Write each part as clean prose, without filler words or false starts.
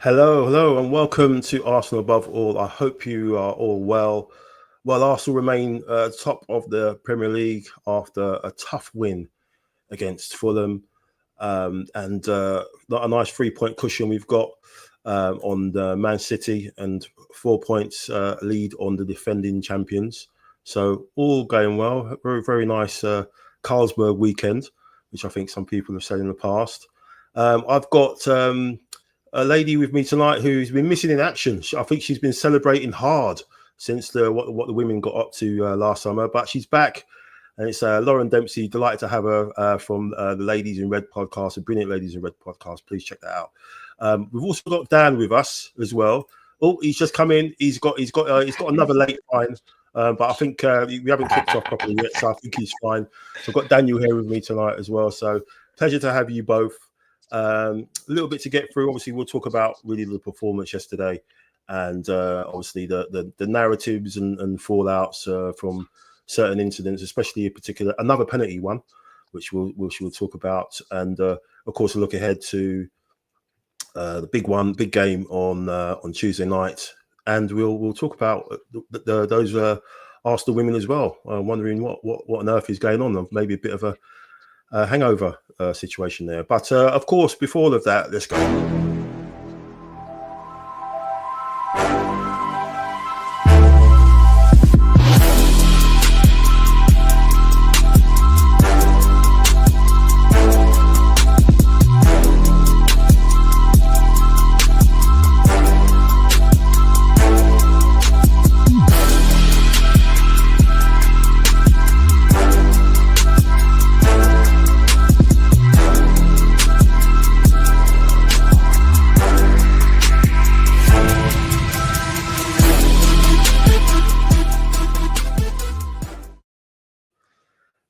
Hello, and welcome to Arsenal Above All. I hope you are all well. Well, Arsenal remain top of the Premier League after a tough win against Fulham, and a nice 3-point cushion we've got on the Man City, and 4 points lead on the defending champions. So all going well. Very, very nice Carlsberg weekend, which I think some people have said in the past. I've got a lady with me tonight who's been missing in action. I think she's been celebrating hard since what the women got up to last summer, but she's back, and it's Lauren Dempsey. Delighted to have her from the Ladies in Red podcast, the brilliant Ladies in Red podcast. Please check that out. We've also got Dan with us as well. Oh, he's just come in. He's got another late fine, but I think we haven't kicked off properly yet, so I think he's fine. So I've got Daniel here with me tonight as well. So pleasure to have you both. A little bit to get through. Obviously, we'll talk about really the performance yesterday, and obviously the narratives and fallouts from certain incidents, especially in particular another penalty one, which we'll talk about, and of course a look ahead to the big game on Tuesday night, and we'll talk about those Arsenal women as well. Wondering what on earth is going on. Maybe a bit of a hangover situation there. But of course, before all of that, let's go.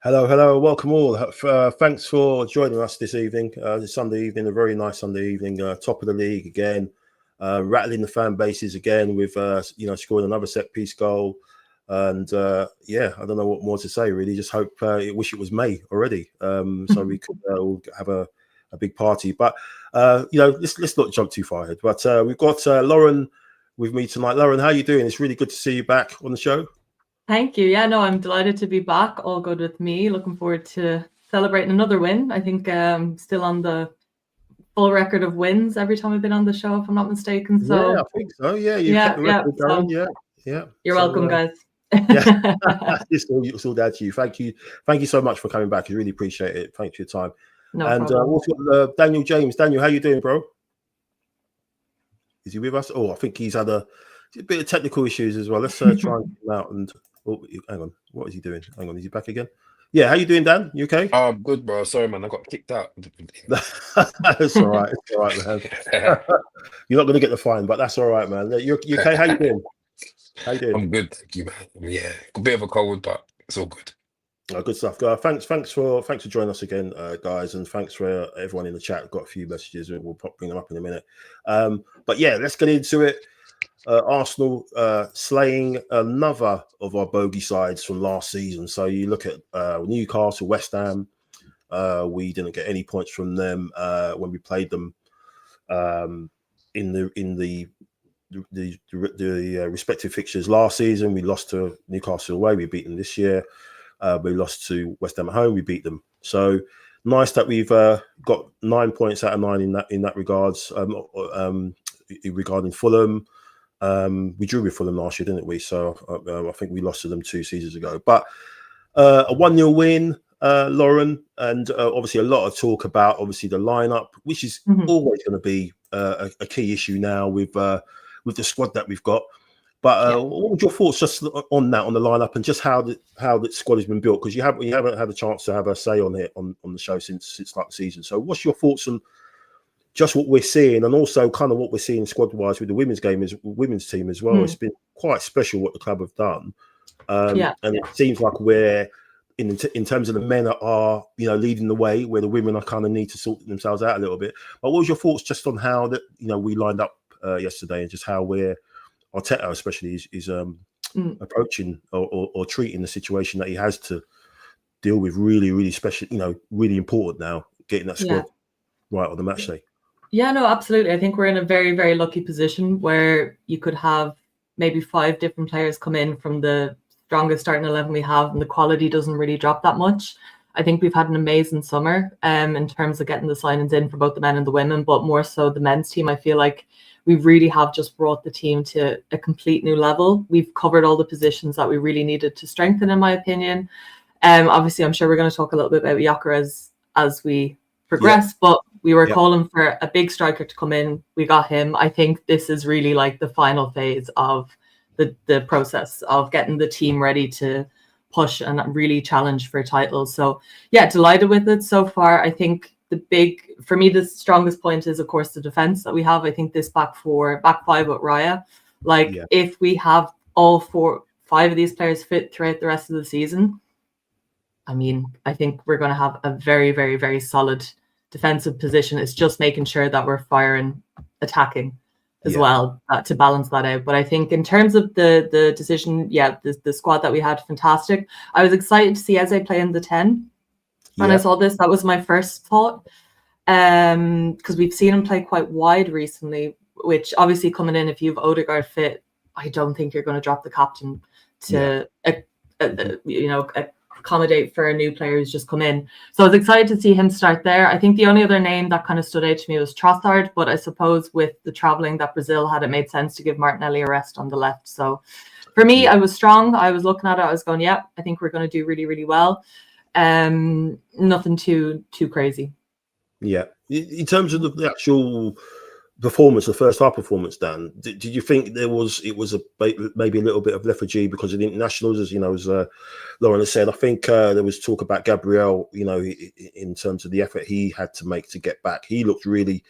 Hello, welcome all. Thanks for joining us this evening, this Sunday evening, a very nice Sunday evening, top of the league again, rattling the fan bases again with, scoring another set piece goal. And I don't know what more to say, really. Just hope, wish it was May already, so we could all have a big party. But, let's not jump too far ahead. But we've got Lauren with me tonight. Lauren, how are you doing? It's really good to see you back on the show. Thank you. Yeah, no, I'm delighted to be back. All good with me. Looking forward to celebrating another win. I think still on the full record of wins every time I've been on the show, if I'm not mistaken. So yeah, I think so. Yeah, you kept the record going. Yeah. You're welcome, guys. It's all down to you. Thank you so much for coming back. I really appreciate it. Thanks for your time. No problem. Also got Daniel James. Daniel, how you doing, bro? Is he with us? Oh, I think he's had a bit of technical issues as well. Let's try and get him out. And hang on, what is he doing? Hang on, is he back again? Yeah, how you doing, Dan? You okay? I'm good, bro. Sorry, man, I got kicked out. That's all right. It's all right, man. You're not going to get the fine, but that's all right, man. You okay? How you doing? I'm good, thank you, man. Yeah, a bit of a cold, but it's all good. Good stuff. Thanks for joining us again, guys, and thanks for everyone in the chat. We've got a few messages. We'll bring them up in a minute. But yeah, let's get into it. Arsenal slaying another of our bogey sides from last season. So you look at Newcastle, West Ham. We didn't get any points from them when we played them in the respective fixtures last season. We lost to Newcastle away. We beat them this year. We lost to West Ham at home. We beat them. So nice that we've got 9 points out of 9 in that regards. Regarding Fulham. We drew with Fulham last year, didn't we? So I think we lost to them 2 seasons ago. But a 1-0 win, Lauren, and obviously a lot of talk about obviously the lineup, which is always going to be a key issue now with the squad that we've got. But what were your thoughts just on that, on the lineup, and just how the squad has been built? Because you haven't had a chance to have a say on it on the show since like the season. So what's your thoughts on just what we're seeing, and also kind of what we're seeing squad-wise with the women's team as well? It's been quite special what the club have done, and it seems like we're in terms of the men are leading the way, where the women are kind of need to sort themselves out a little bit. But what was your thoughts just on how that we lined up yesterday, and just how Arteta especially is approaching or treating the situation that he has to deal with? Really, really special, really important now, getting that squad right on the match day. Yeah, no, absolutely. I think we're in a very, very lucky position where you could have maybe 5 different players come in from the strongest starting 11 we have, and the quality doesn't really drop that much. I think we've had an amazing summer in terms of getting the signings in for both the men and the women, but more so the men's team. I feel like we really have just brought the team to a complete new level. We've covered all the positions that we really needed to strengthen, in my opinion. Obviously, I'm sure we're going to talk a little bit about Gyokeres as we progress, but we were calling for a big striker to come in. We got him. I think this is really like the final phase of the process of getting the team ready to push and really challenge for titles. So yeah, delighted with it so far. I think for me, the strongest point is, of course, the defense that we have. I think this back 5 with Raya, if we have all 5 of these players fit throughout the rest of the season, I mean, I think we're going to have a very, very, very solid defensive position. It's just making sure that we're firing, attacking as well to balance that out. But I think in terms of the decision, the squad that we had, fantastic. I was excited to see Eze play in the 10. When I saw this, that was my first thought. Because we've seen him play quite wide recently, which obviously coming in, if you've Odegaard fit, I don't think you're going to drop the captain to accommodate for a new player who's just come in. So I was excited to see him start there. I think the only other name that kind of stood out to me was Trossard, but I suppose with the travelling that Brazil had, it made sense to give Martinelli a rest on the left. So for me, I was strong. I was looking at it. I was going, I think we're going to do really, really well. Nothing too crazy. Yeah. In terms of the actual performance, the first half performance, Dan, did you think it was maybe a little bit of lethargy because of the internationals, as Lauren has said? I think there was talk about Gabriel, in terms of the effort he had to make to get back. He looked really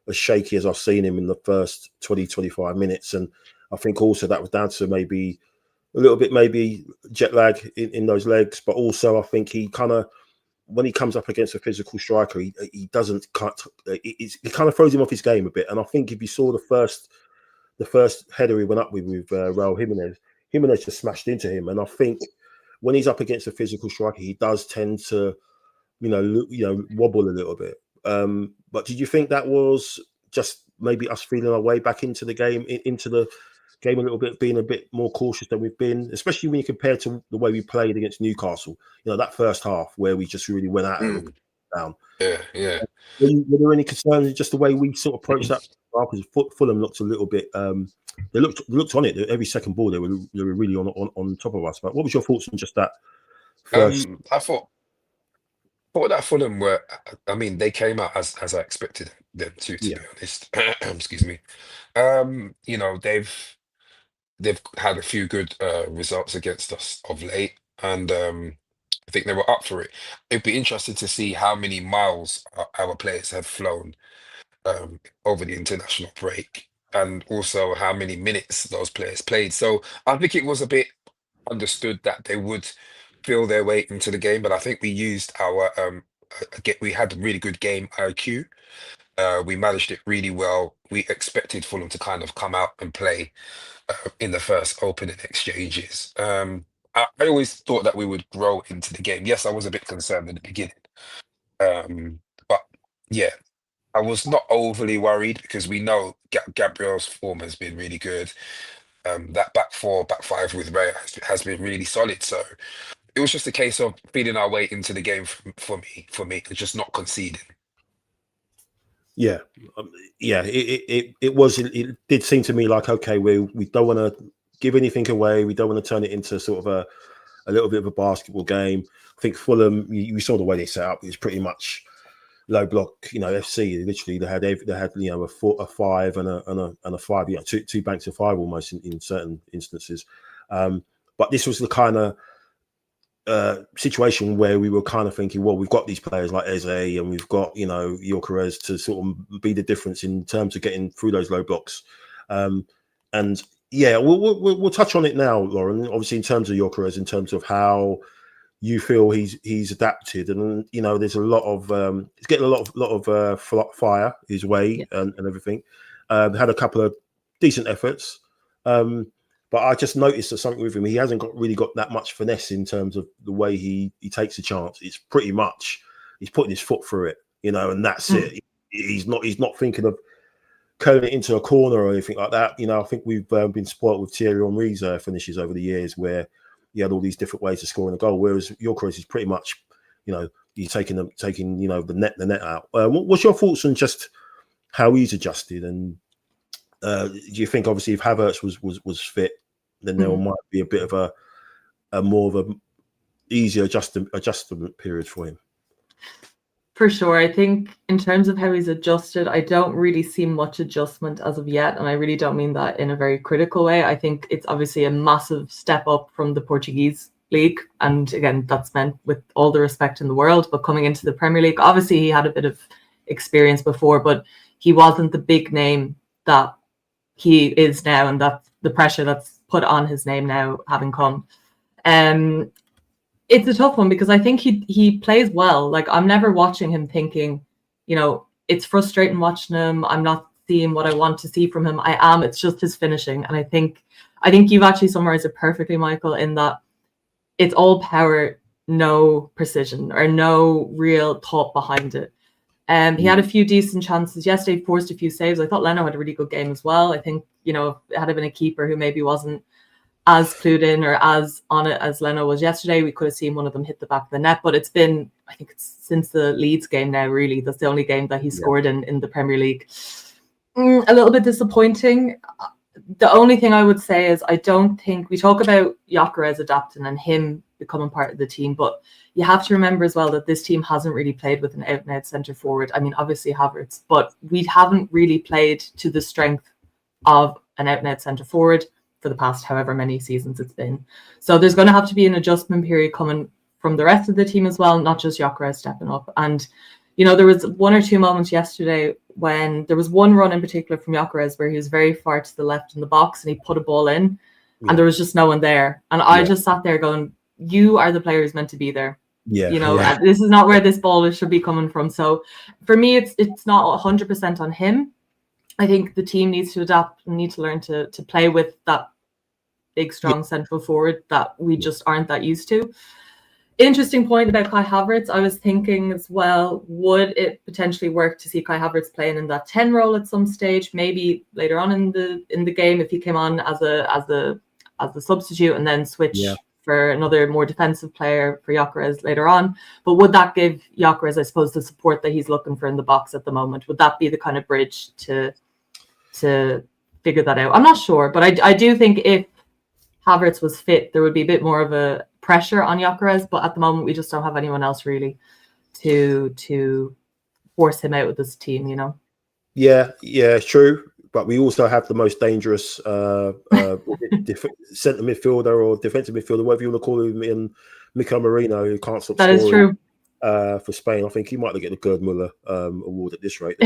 as shaky as I've seen him in the first 20-25 minutes, and I think also that was down to maybe a little bit jet lag in those legs, but also I think he kind of, when he comes up against a physical striker, he doesn't cut. It kind of throws him off his game a bit. And I think if you saw the first header he went up with Raul Jimenez just smashed into him. And I think when he's up against a physical striker, he does tend to, wobble a little bit. But did you think that was just maybe us feeling our way back into the game, a little bit, being a bit more cautious than we've been, especially when you compare to the way we played against Newcastle, that first half where we just really went at it down. Yeah. Were there any concerns in just the way we sort of approached that? Because Fulham looked a little bit, they looked on it. Every second ball, they were really on top of us. But what was your thoughts on just that first? I thought that Fulham were, I mean, they came out as I expected them to be honest. Excuse me. They've had a few good results against us of late, and I think they were up for it. It'd be interesting to see how many miles our players have flown over the international break, and also how many minutes those players played. So I think it was a bit understood that they would feel their way into the game, but I think we used our we had a really good game IQ. We managed it really well. We expected Fulham to kind of come out and play in the first opening exchanges. I always thought that we would grow into the game. Yes, I was a bit concerned in the beginning, but yeah, I was not overly worried because we know Gabriel's form has been really good. That back 5 with Ray has been really solid. So it was just a case of feeding our way into the game for me, and just not conceding. Yeah, it did seem to me like, okay, we don't want to give anything away. We don't want to turn it into sort of a little bit of a basketball game. I think Fulham, you saw the way they set up. It was pretty much low block, FC. Literally, they had a 5 and a 5, two banks of 5 almost in certain instances. But this was the kind of situation where we were kind of thinking, well, we've got these players like Eze and we've got Gyokeres to sort of be the difference in terms of getting through those low blocks. And yeah, we'll touch on it now, Lauren. Obviously, in terms of Gyokeres, in terms of how you feel he's adapted, and there's a lot of he's getting a lot of fire his way and everything. Had a couple of decent efforts. But I just noticed that something with him, he hasn't really got that much finesse in terms of the way he takes a chance. It's pretty much he's putting his foot through it, and that's it. he's not thinking of curling it into a corner or anything like that. I think we've been spoilt with Thierry Henry's finishes over the years, where he had all these different ways of scoring a goal, whereas Gyokeres is pretty much, he's taking the net out. What's your thoughts on just how he's adjusted? And do you think, obviously, if Havertz was fit, then there might be a bit of a more of a easier adjustment period for him? For sure. I think in terms of how he's adjusted, I don't really see much adjustment as of yet. And I really don't mean that in a very critical way. I think it's obviously a massive step up from the Portuguese league. And again, that's meant with all the respect in the world. But coming into the Premier League, obviously he had a bit of experience before, but he wasn't the big name that he is now. And that's the pressure that's put on his name now, having come. It's a tough one because I think he plays well. Like, I'm never watching him thinking, it's frustrating watching him. I'm not seeing what I want to see from him. It's just his finishing. And I think you've actually summarized it perfectly, Michael, in that it's all power, no precision or no real thought behind it. He had a few decent chances yesterday, forced a few saves. I thought Leno had a really good game as well. I think, had it been a keeper who maybe wasn't as clued in or as on it as Leno was yesterday, we could have seen one of them hit the back of the net. But it's since the Leeds game now, really. That's the only game that he scored in the Premier League. A little bit disappointing. The only thing I would say is I don't think we talk about Gyokeres adapting and him becoming part of the team, but you have to remember as well that this team hasn't really played with an out-and-out centre forward. I mean, obviously Havertz, but we haven't really played to the strength of an out-and-out centre forward for the past however many seasons it's been. So there's going to have to be an adjustment period coming from the rest of the team as well, not just Gyokeres stepping up. And, there was one or two moments yesterday when there was one run in particular from Gyokeres where he was very far to the left in the box and he put a ball in and there was just no one there. And I just sat there going, you are the player who's meant to be there. This is not where this ball should be coming from. So for me, it's not 100% on him. I think the team needs to adapt and need to learn to play with that big, strong central forward that we just aren't that used to. Interesting point about Kai Havertz. I was thinking as well, would it potentially work to see Kai Havertz playing in that 10 role at some stage, maybe later on in the game if he came on as a substitute and then switch for another more defensive player for Gyokeres later on. But would that give Gyokeres, I suppose, the support that he's looking for in the box at the moment? Would that be the kind of bridge to figure that out? I'm not sure, but I do think if Havertz was fit, there would be a bit more of a pressure on Gyokeres, but at the moment we just don't have anyone else really to force him out with this team, Yeah, true. But we also have the most dangerous centre midfielder or defensive midfielder, whatever you want to call him, in Mikel Merino, who can't stop scoring. That is true. For Spain. I think he might get the Gerd Muller award at this rate.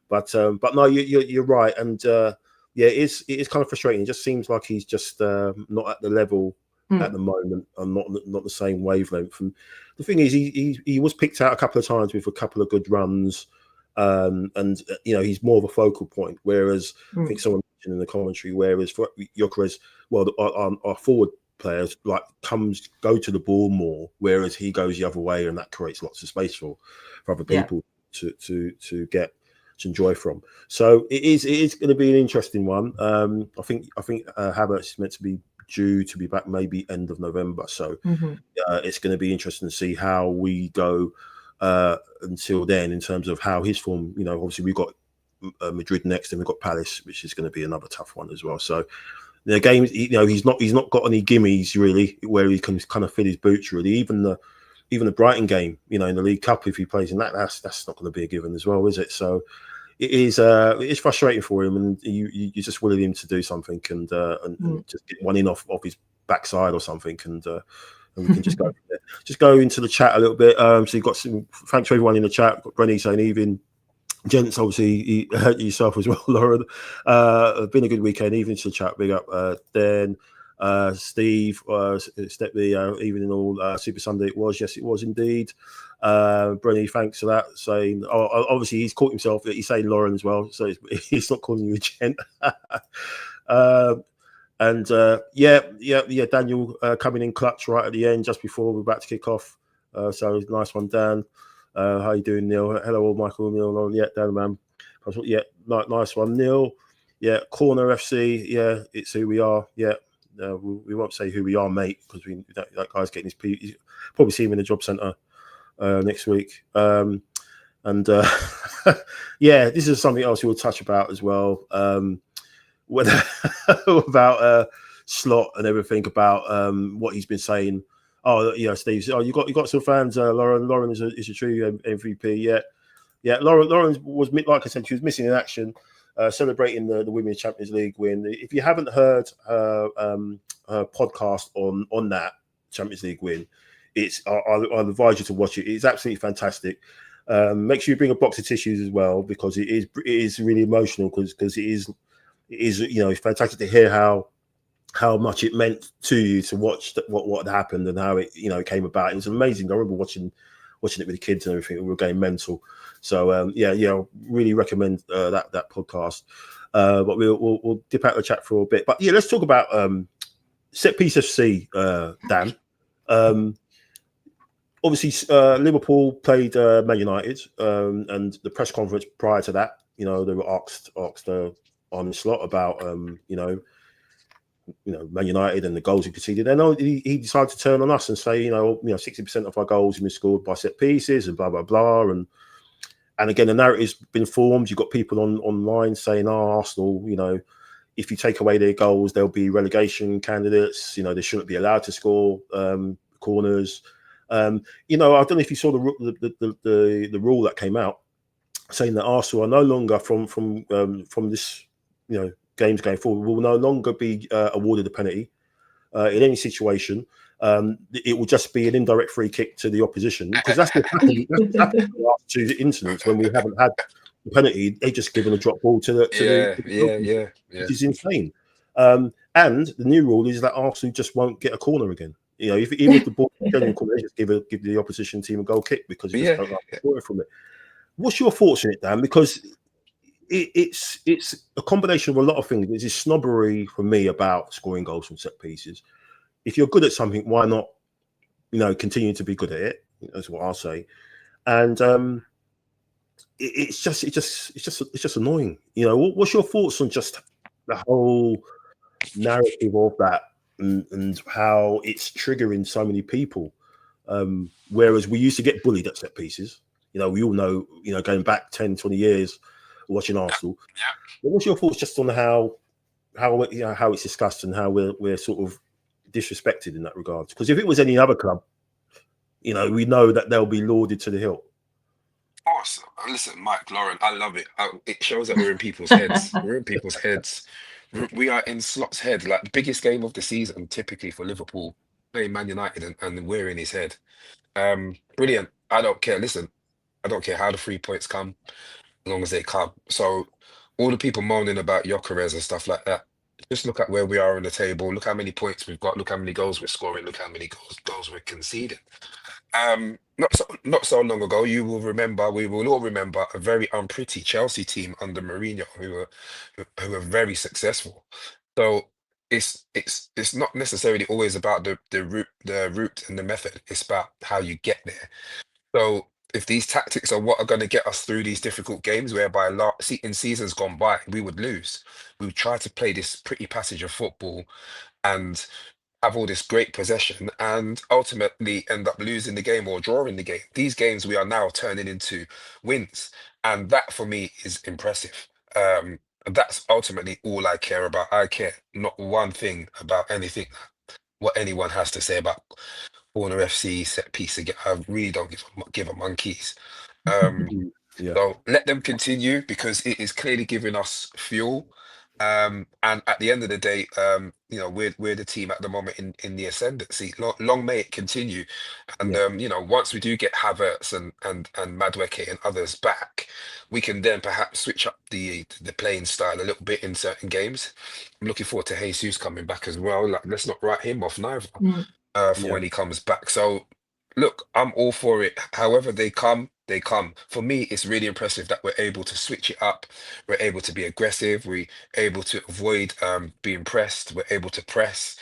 But no, you're right, and it is kind of frustrating. It just seems like he's just not at the level at the moment, and not the same wavelength. And the thing is, he was picked out a couple of times with a couple of good runs, and he's more of a focal point. Whereas I think someone mentioned in the commentary, whereas for Gyokeres, well, our forward players go to the ball more, whereas he goes the other way, and that creates lots of space for other people to get to enjoy from. So it is going to be an interesting one. I think Havertz is meant to be due to be back maybe end of November. So it's going to be interesting to see how we go until then in terms of how his form. Obviously we've got Madrid next, and we've got Palace, which is going to be another tough one as well. So the game, he's not got any gimmies really where he can kind of fill his boots really. Even the Brighton game, in the League Cup, if he plays in that, that's not going to be a given as well, is it? So it is frustrating for him, and you just wanted him to do something and just get one in off his backside or something, and we can just go from there. Just go into the chat a little bit. So you've got some thanks to everyone in the chat. Got Brenny saying evening. Gents, obviously, you hurt yourself as well, Lauren. Been a good weekend. Evening to the chat. Big up. Dan, Steve, Stepney, evening all. Super Sunday it was. Yes, it was indeed. Brenny, thanks for that. Saying, obviously, he's caught himself. He's saying Lauren as well, so he's not calling you a gent. Daniel coming in clutch right at the end, just before we're about to kick off. So nice one, Dan. How you doing, Neil? Hello, Michael, Neil, Lauren. Yeah, down the man. Yeah, nice one, Neil. Yeah, Corner FC. Yeah, it's who we are. Yeah, we won't say who we are, mate, because that guy's getting he's probably see him in the job centre next week. And yeah, this is something else we'll touch about as well. Whether about Slot and everything about what he's been saying. Oh, yeah, Steve. Oh, you got some fans. Lauren is a true MVP. Yeah. Lauren was, like I said, she was missing in action, celebrating the Women's Champions League win. If you haven't heard her podcast on that Champions League win, I'll advise you to watch it. It's absolutely fantastic. Make sure you bring a box of tissues as well, because it is really emotional, because it is it's fantastic to hear how much it meant to you to watch what happened and how it came about. It was amazing. I remember watching it with the kids and everything. We were going mental. So really recommend that podcast. But we'll dip out of the chat for a bit. But yeah, let's talk about set piece FC, Dan. Obviously, Liverpool played Man United, and the press conference prior to that, they were asked on the slot about Man United and the goals he conceded. And he decided to turn on us and say, 60% of our goals have been scored by set pieces and blah blah blah. And again, the narrative's been formed. You've got people online saying, Arsenal, if you take away their goals, they'll be relegation candidates. They shouldn't be allowed to score corners. I don't know if you saw the rule that came out saying that Arsenal are no longer from this games going forward will no longer be awarded a penalty in any situation. It will just be an indirect free kick to the opposition, because that's what's happened. That's what's happened in the last two incidents when we haven't had the penalty. They just given a drop ball to the which is insane. And the new rule is that Arsenal just won't get a corner again. Even if the ball is in the corner, they just give the opposition team a goal kick because you just don't like the score from it. What's your thoughts on it, Dan? Because it's a combination of a lot of things. There's this snobbery for me about scoring goals from set pieces. If you're good at something, why not, continue to be good at it? That's what I'll say. And it's just annoying. What's your thoughts on just the whole narrative of that and how it's triggering so many people? Whereas we used to get bullied at set pieces. We all know, going back 10, 20 years watching Arsenal. Yeah. But what's your thoughts just on how it's discussed and how we're sort of disrespected in that regard? Because if it was any other club, we know that they'll be lauded to the hilt. Awesome. Listen, Mike, Lauren, I love it. It shows that we're in people's heads. We're in people's heads. We are in Slot's head. Like the biggest game of the season, typically for Liverpool, playing Man United, and we're in his head. Brilliant. I don't care. Listen, I don't care how the 3 points come, as long as they come. So all the people moaning about Gyokeres and stuff like that, just look at where we are on the table. Look how many points we've got. Look how many goals we're scoring. Look how many goals we're conceding. Not so long ago, we will all remember a very unpretty Chelsea team under Merino who were very successful. So it's not necessarily always about the route and the method. It's about how you get there. So if these tactics are what are going to get us through these difficult games, whereby in seasons gone by we would lose, we would try to play this pretty passage of football and have all this great possession and ultimately end up losing the game or drawing the game. These games we are now turning into wins, and that for me is impressive. That's ultimately all I care about. I care not one thing about anything what anyone has to say about Corner FC set piece again. I really don't give a monkeys. Um, Yeah. so let them continue because it is clearly giving us fuel. And at the end of the day, we're the team at the moment in the ascendancy. Long may it continue. And once we do get Havertz and Madueke and others back, we can then perhaps switch up the playing style a little bit in certain games. I'm looking forward to Jesus coming back as well. Like, let's not write him off neither for when he comes back. So look, I'm all for it. However they come, they come. For me, it's really impressive that we're able to switch it up. We're able to be aggressive. We're able to avoid being pressed. We're able to press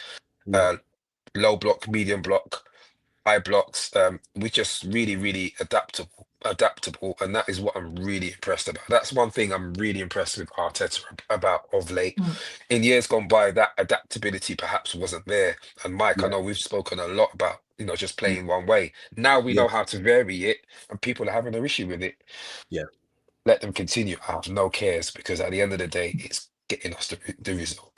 low block, medium block, high blocks. We're just really, really adaptable. adaptable, and that is what I'm really impressed about. That's one thing I'm really impressed with Arteta about of late. Mm. In years gone by, that adaptability perhaps wasn't there. And Mike, I Yeah, know we've spoken a lot about, just mm, playing one way. Now we yeah, know how to vary it, and people are having an issue with it. yeah. Let them continue. I have no cares, because at the end of the day, it's getting us the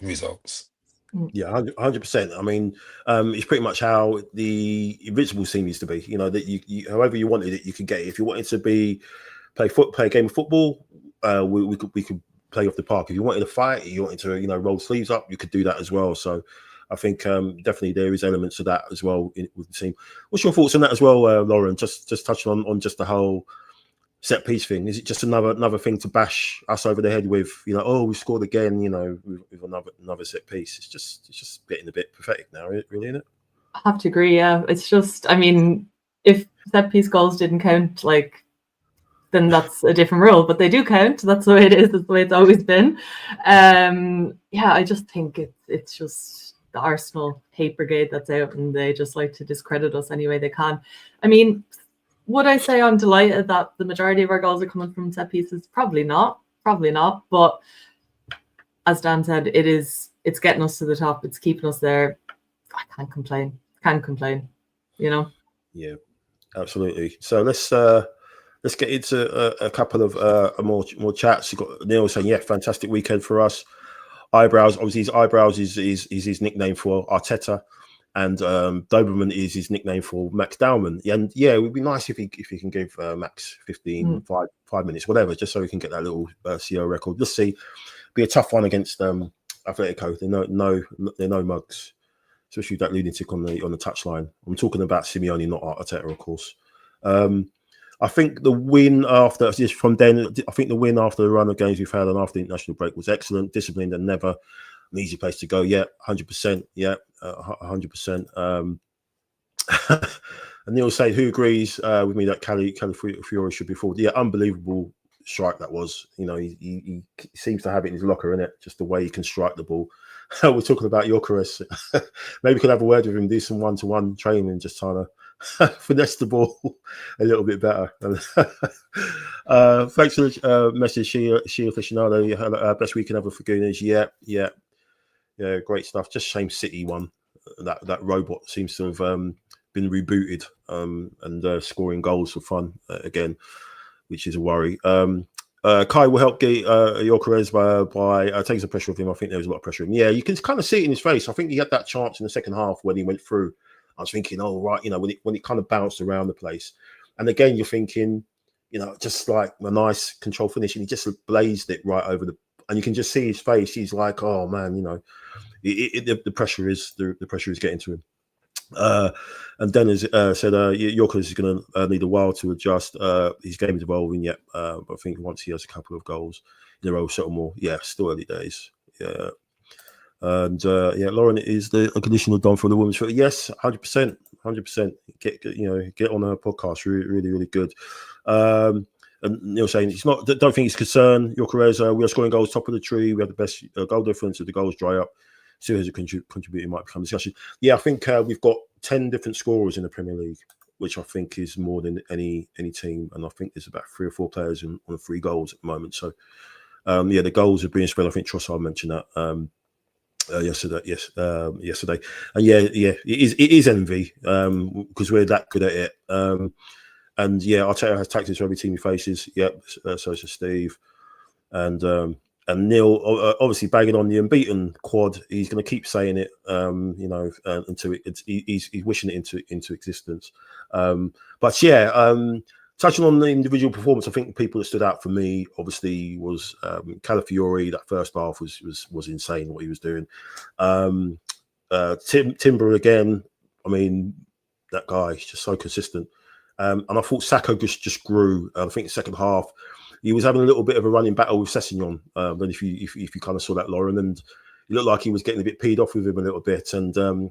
results. Mm. Yeah, 100%. I mean, it's pretty much how the Invincible team used to be. You know that you however you wanted it, you could get it. If you wanted to play a game of football, we could play off the park. If you wanted to fight, you wanted to roll sleeves up, you could do that as well. So I think definitely there is elements of that as well with the team. What's your thoughts on that as well, Lauren? Just touching on just the whole set piece thing. Is it just another thing to bash us over the head with? Oh, we scored again. With another set piece. It's just getting a bit pathetic now, really, isn't it? I have to agree. Yeah, it's just, I mean, if set piece goals didn't count, like, then that's a different rule. But they do count. That's the way it is. That's the way it's always been. Yeah, I just think it's just the Arsenal hate brigade that's out, and they just like to discredit us any way they can. I mean, would I say I'm delighted that the majority of our goals are coming from set pieces? Probably not. But as Dan said, it's getting us to the top. It's keeping us there. I can't complain. Yeah, absolutely. So let's get into a couple of more chats. You got Neil saying, "Yeah, fantastic weekend for us." Eyebrows, obviously, his eyebrows is his nickname for Arteta, and Doberman is his nickname for Max Dowman. And yeah, it would be nice if he can give Max 15, 5 minutes, whatever, just so we can get that little CO record. Let's see, be a tough one against Atletico. They're no mugs, especially that lunatic on the touchline. I'm talking about Simeone, not Arteta, of course. I think the win after the run of games we've had and after the international break was excellent, disciplined, and never an easy place to go. Yeah, 100%. Yeah, 100%. And Neil said, who agrees with me that Calafiori should be forward? Yeah, unbelievable strike that was. He seems to have it in his locker, innit? Just the way he can strike the ball. We're talking about Gyokeres. Maybe we could have a word with him, do some one-to-one training, just trying to finesse the ball a little bit better. Thanks for the message, She Aficionado. Best weekend ever for Gooners. Yeah, great stuff. Just shame City won. That robot seems to have been rebooted and scoring goals for fun again, which is a worry. Kai will help get Gyokeres by taking some pressure off him. I think there was a lot of pressure on him. Yeah, you can kind of see it in his face. I think he had that chance in the second half when he went through. I was thinking, oh, right, when it kind of bounced around the place. And again, you're thinking, just like a nice control finish, and he just blazed it right over and you can just see his face. He's like, oh man, the pressure is getting to him. And Dennis said Gyokeres is going to need a while to adjust. His game is evolving yet, but I think once he has a couple of goals in a row, settle more. Yeah, still early days. Yeah. And Lauren is the unconditional Don for the women's foot. Yes, 100%. Get on her podcast. Really, really good. And Neil saying don't think it's concern. Gyokeres, we are scoring goals top of the tree. We have the best goal difference. If the goals dry up, still has a contributing might become discussion. Yeah, I think we've got 10 different scorers in the Premier League, which I think is more than any team. And I think there's about 3 or 4 players on 3 goals at the moment. So the goals are being spread. I think Trossard mentioned that. Yesterday, and it is envy because we're that good at it. And Arteta has tactics for every team he faces. Yep, so is Steve, and Neil obviously banging on the unbeaten quad. He's going to keep saying it, until he's wishing it into existence. Touching on the individual performance, I think the people that stood out for me obviously was Calafiori. That first half was insane what he was doing. Timber again. I mean, that guy is just so consistent. And I thought Saka just grew. I think the second half he was having a little bit of a running battle with Sessegnon. Then if you kind of saw that, Lauren, and it looked like he was getting a bit peed off with him a little bit. And a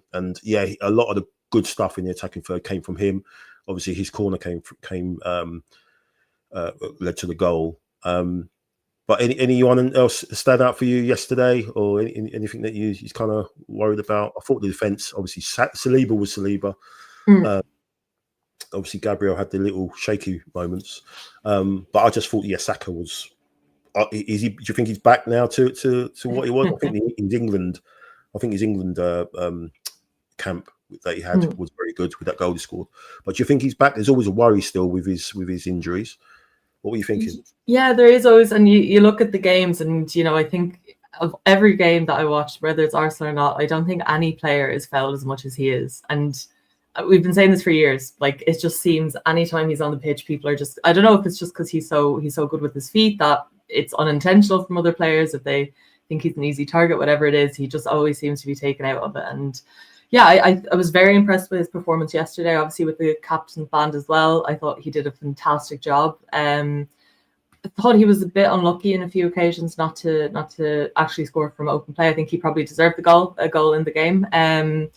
lot of the good stuff in the attacking third came from him. Obviously, his corner led to the goal. But anyone else stand out for you yesterday, or anything that you're kind of worried about? I thought the defence, obviously, Saliba was Saliba. obviously Gabriel had the little shaky moments, but I just thought, Saka was. Is he? Do you think he's back now to what he was? I think his England camp that he had was very good with that goal he scored. But do you think he's back? There's always a worry still with his injuries. What were you thinking? Yeah, there is always, and you look at the games, and I think of every game that I watched, whether it's Arsenal or not, I don't think any player is fouled as much as he is. And we've been saying this for years. Like, it just seems anytime he's on the pitch, people are just, I don't know if it's just because he's so good with his feet that it's unintentional from other players, if they think he's an easy target, whatever it is, he just always seems to be taken out of it. And yeah, I was very impressed with his performance yesterday, obviously with the captain's band as well. I thought he did a fantastic job. I thought he was a bit unlucky in a few occasions not to actually score from open play. I think he probably deserved a goal in the game. And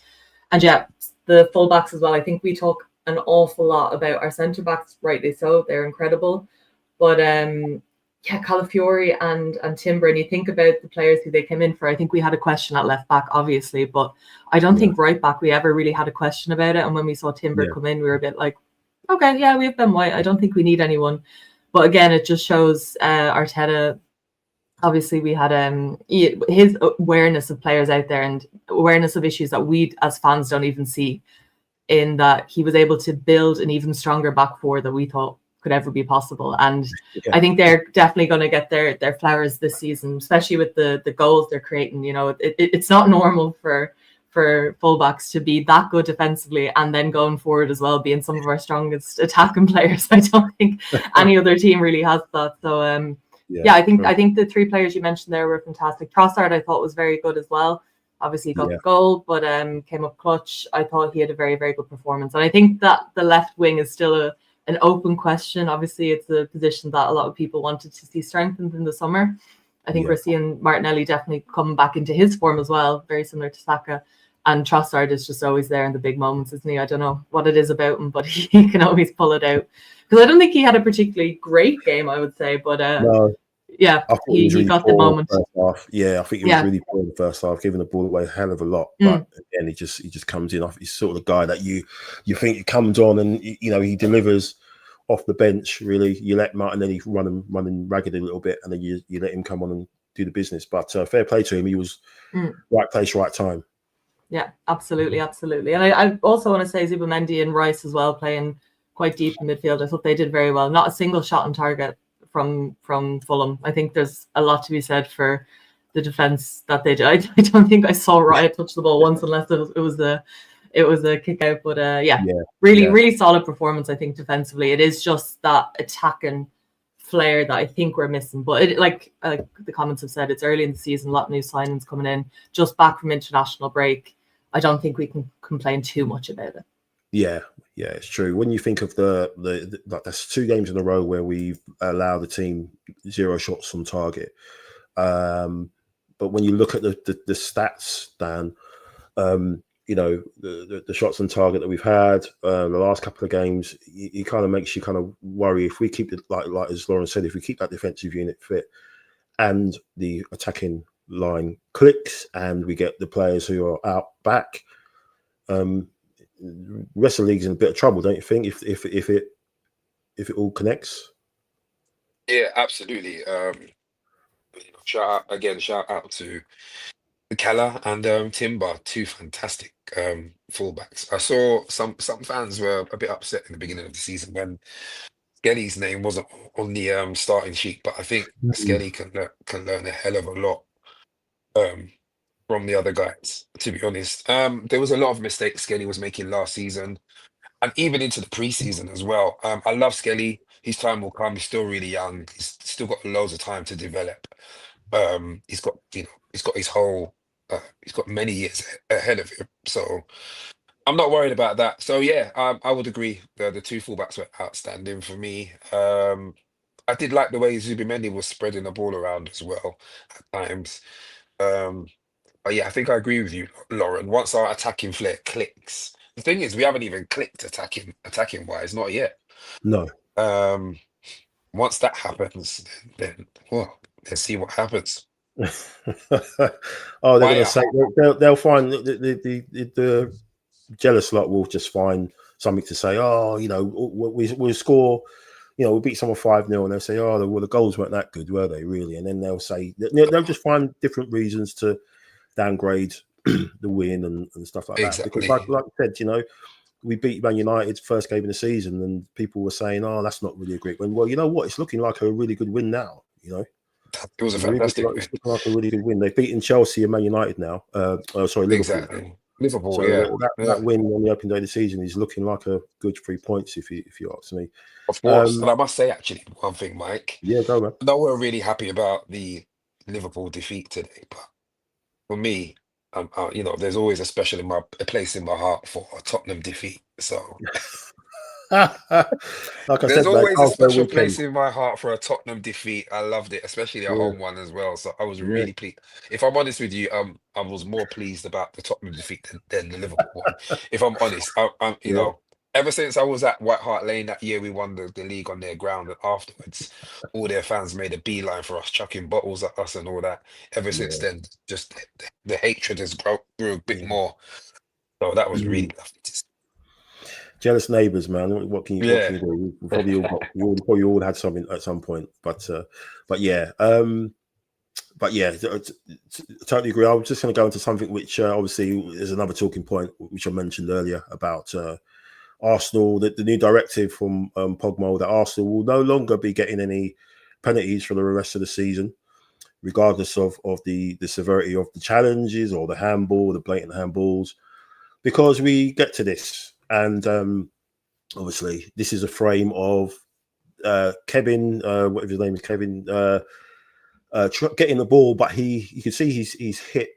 yeah, the fullbacks as well. I think we talk an awful lot about our centre backs, rightly so. They're incredible, but Calafiori and Timber, and you think about the players who they came in for. I think we had a question at left back, obviously, but I don't think right back we ever really had a question about it. And when we saw Timber come in, we were a bit like, okay, yeah, we have Ben White. I don't think we need anyone. But again, it just shows Arteta. Obviously, we had his awareness of players out there and awareness of issues that we as fans don't even see, in that he was able to build an even stronger back four than we thought could ever be possible. And I think they're definitely going to get their flowers this season, especially with the goals they're creating. It's not normal for fullbacks to be that good defensively and then going forward as well, being some of our strongest attacking players. I don't think any other team really has that. So I think the three players you mentioned there were fantastic. Trossard I thought was very good as well. Obviously he got the goal, but came up clutch. I thought he had a very, very good performance. And I think that the left wing is still an open question. Obviously it's a position that a lot of people wanted to see strengthened in the summer. I think we're seeing Martinelli definitely coming back into his form as well, very similar to Saka. And Trossard is just always there in the big moments, isn't he? I don't know what it is about him, but he can always pull it out. Because I don't think he had a particularly great game, I would say. But he got the moment. Yeah, I think he was really poor in the first half, giving the ball away a hell of a lot. But again, he just comes in. He's sort of the guy that you think he comes on and he delivers off the bench. Really, you let Martinelli running ragged a little bit, and then you let him come on and do the business. But fair play to him. He was right place, right time. Yeah, absolutely. And I also want to say Zubimendi and Rice as well, playing quite deep in midfield. I thought they did very well. Not a single shot on target from Fulham. I think there's a lot to be said for the defense that they did. I don't think I saw Riot touch the ball once, unless it was a kick out. But really solid performance, I think, defensively. It is just that attacking flair that I think we're missing. But like the comments have said, it's early in the season, a lot of new signings coming in, just back from international break. I don't think we can complain too much about it. Yeah, it's true. When you think of that's 2 games in a row where we've allowed the team 0 shots on target. But when you look at the stats, Dan, the shots on target that we've had the last couple of games, it kind of makes you kind of worry if we keep it like as Lauren said, if we keep that defensive unit fit and the attacking line clicks and we get the players who are out back, the rest of the league's in a bit of trouble, don't you think? If it all connects. Yeah, absolutely. Shout out to Keller and Timber, 2 fantastic fullbacks. I saw some fans were a bit upset in the beginning of the season when Skelly's name wasn't on the starting sheet, but I think Skelly can learn a hell of a lot from the other guys, to be honest. There was a lot of mistakes Skelly was making last season and even into the preseason as well. I love Skelly. His time will come. He's still really young. He's still got loads of time to develop. He's got his whole he's got many years ahead of him. So I'm not worried about that. So yeah, I would agree. The 2 fullbacks were outstanding for me. I did like the way Zubimendi was spreading the ball around as well at times. But yeah, I think I agree with you, Lauren. Once our attacking flair clicks, the thing is we haven't even clicked attacking wise, not yet. No. Once that happens, then let's see what happens. They're going to say they'll find the jealous lot will just find something to say. Oh, we'll score. We beat someone 5-0, and they'll say, "Oh, well, the goals weren't that good, were they really?" And then they'll say they'll just find different reasons to downgrade the win and stuff like that. Because, like Exactly. I said, we beat Man United's first game of the season, and people were saying, "Oh, that's not really a great win." Well, you know what? It's looking like a really good win now. It was a It's really fantastic it's win. looking like a really good win. They've beaten Chelsea and Man United now. Sorry, Liverpool now. Exactly. Liverpool, So yeah. that Yeah. win on the opening day of the season is looking like a good 3 points, if you ask me. Of course. And I must say, actually, one thing, Mike. Yeah, go man. I know we're really happy about the Liverpool defeat today, but for me, there's always a place in my heart for a Tottenham defeat. So Like I there's said, man, always a can't go special weekend. place in my heart for a Tottenham defeat. I loved it, especially a Yeah, home one as well. So I was yeah, really pleased. If I'm honest with you, I was more pleased about the Tottenham defeat than the Liverpool one. If I'm honest, yeah, ever since I was at White Hart Lane that year, we won the league on their ground, and afterwards, all their fans made a beeline for us, chucking bottles at us and all that. Ever since yeah, then, just the hatred has grew a bit yeah. more. So that was really lovely to see. Jealous neighbours, man. What can you Yeah. do? We probably all had something at some point, but yeah, totally agree. I was just going to go into something which obviously is another talking point, which I mentioned earlier about Arsenal. The new directive from Pogba that Arsenal will no longer be getting any penalties for the rest of the season, regardless of the severity of the challenges or the handball, the blatant handballs, because we get to this. And obviously, this is a frame of Kevin, whatever his name is, Kevin, getting the ball, but you can see he's hit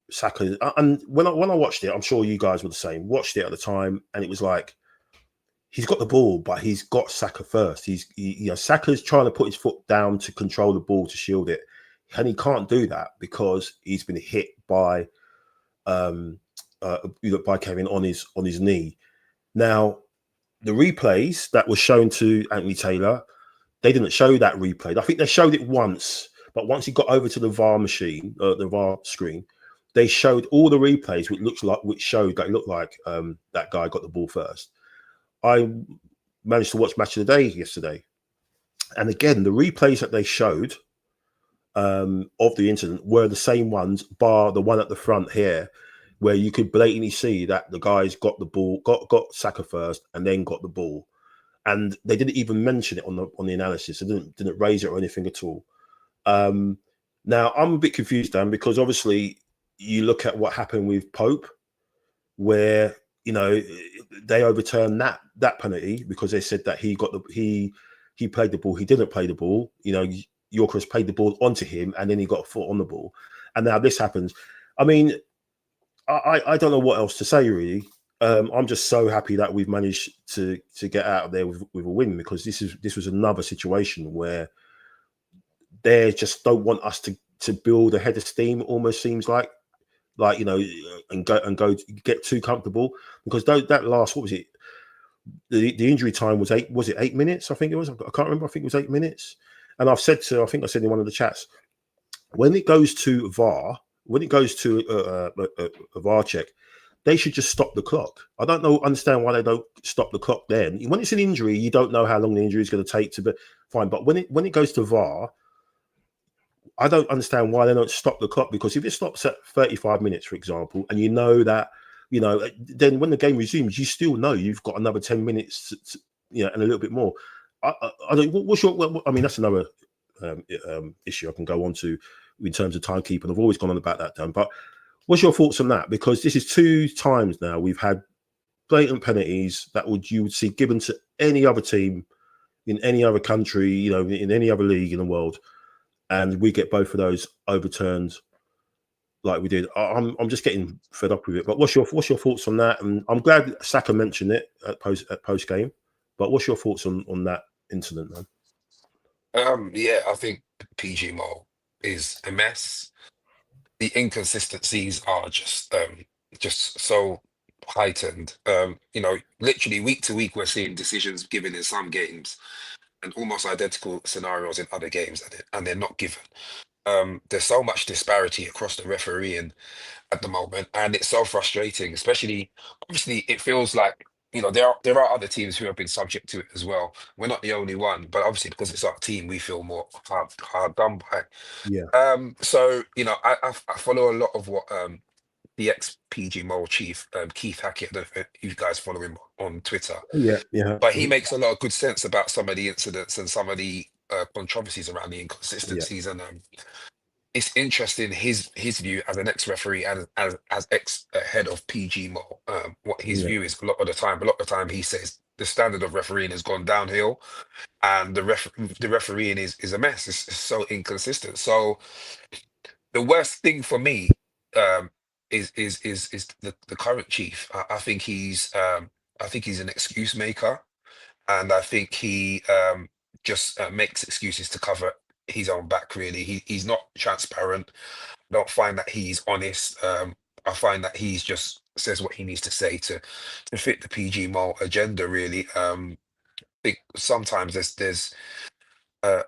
Saka. And when I watched it, I'm sure you guys were the same. Watched it at the time, and it was like he's got the ball, but he's got Saka first. Saka's trying to put his foot down to control the ball to shield it, and he can't do that because he's been hit by by Kevin on his knee. Now, the replays that were shown to Anthony Taylor, they didn't show that replay. I think they showed it once, but once he got over to the VAR machine, the VAR screen, they showed all the replays, which showed that it looked like that guy got the ball first. I managed to watch Match of the Day yesterday, and again, the replays that they showed of the incident were the same ones, bar the one at the front here, where you could blatantly see that the guys got the ball, got Saka first, and then got the ball, and they didn't even mention it on the analysis. They didn't raise it or anything at all. Now I'm a bit confused, Dan, because obviously you look at what happened with Pope, where they overturned that penalty because they said that he played the ball, he didn't play the ball. Gyokeres played the ball onto him, and then he got a foot on the ball, and now this happens. I mean, I don't know what else to say really. I'm just so happy that we've managed to get out of there with a win, because this was another situation where they just don't want us to build a head of steam. Almost seems like and go get too comfortable, because that last, what was it? The injury time was 8 minutes? I think it was. I can't remember. I think it was 8 minutes. And I think I said in one of the chats, when it goes to VAR, when it goes to a VAR check, they should just stop the clock. I don't understand why they don't stop the clock then. When it's an injury, you don't know how long the injury is going to take to be fine. But when it goes to VAR, I don't understand why they don't stop the clock, because if it stops at 35 minutes, for example, and then when the game resumes, you still know you've got another 10 minutes, and a little bit more. I don't. What's your? I mean, that's another issue I can go on to in terms of timekeeping. I've always gone on about that, Dan. But what's your thoughts on that? Because this is 2 times now we've had blatant penalties that you would see given to any other team in any other country, in any other league in the world, and we get both of those overturned like we did. I'm just getting fed up with it. But what's your thoughts on that? And I'm glad Saka mentioned it at post game. But what's your thoughts on that incident, man? Yeah, I think PG Mole is a mess. The inconsistencies are just so heightened. Literally week to week we're seeing decisions given in some games and almost identical scenarios in other games, and they're not given. There's so much disparity across the refereeing at the moment, and it's so frustrating. Especially, obviously, it feels like there are other teams who have been subject to it as well. We're not the only one, but obviously because it's our team, we feel more hard done by. Yeah, So I follow a lot of what the ex PG Mole chief Keith Hackett. I don't know if you guys follow him on Twitter, yeah. but he makes a lot of good sense about some of the incidents and some of the controversies around the Yeah, inconsistencies. And it's interesting his view as an ex-referee and as ex head of PG Mole. What his yeah, view is a lot of the time he says the standard of refereeing has gone downhill, and the refereeing is a mess. It's so inconsistent. So the worst thing for me um, is the current chief. I think he's an excuse maker, and I think he just makes excuses to cover his own back. Really, he's not transparent. I don't find that he's honest. I find that he's just says what he needs to say to fit the PG Mole agenda. Really, I think sometimes uh,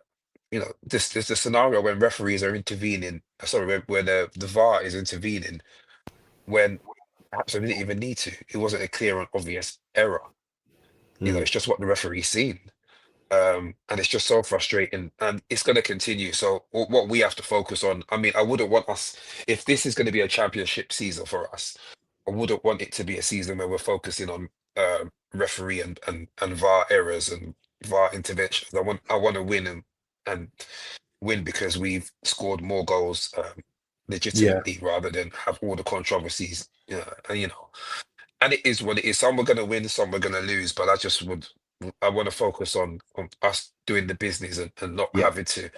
there's a scenario when referees are intervening. Sorry, when the VAR is intervening when perhaps they didn't even need to. It wasn't a clear and obvious error. mm, It's just what the referee's seen. And it's just so frustrating, and it's going to continue. So what we have to focus on, I mean, I wouldn't want us, if this is going to be a championship season for us, I wouldn't want it to be a season where we're focusing on referee and VAR errors and VAR interventions. I want to win and win because we've scored more goals yeah, legitimately rather than have all the controversies. And it is what it is. Some we're going to win, some we're going to lose. But I want to focus on us doing the business and not yeah, having to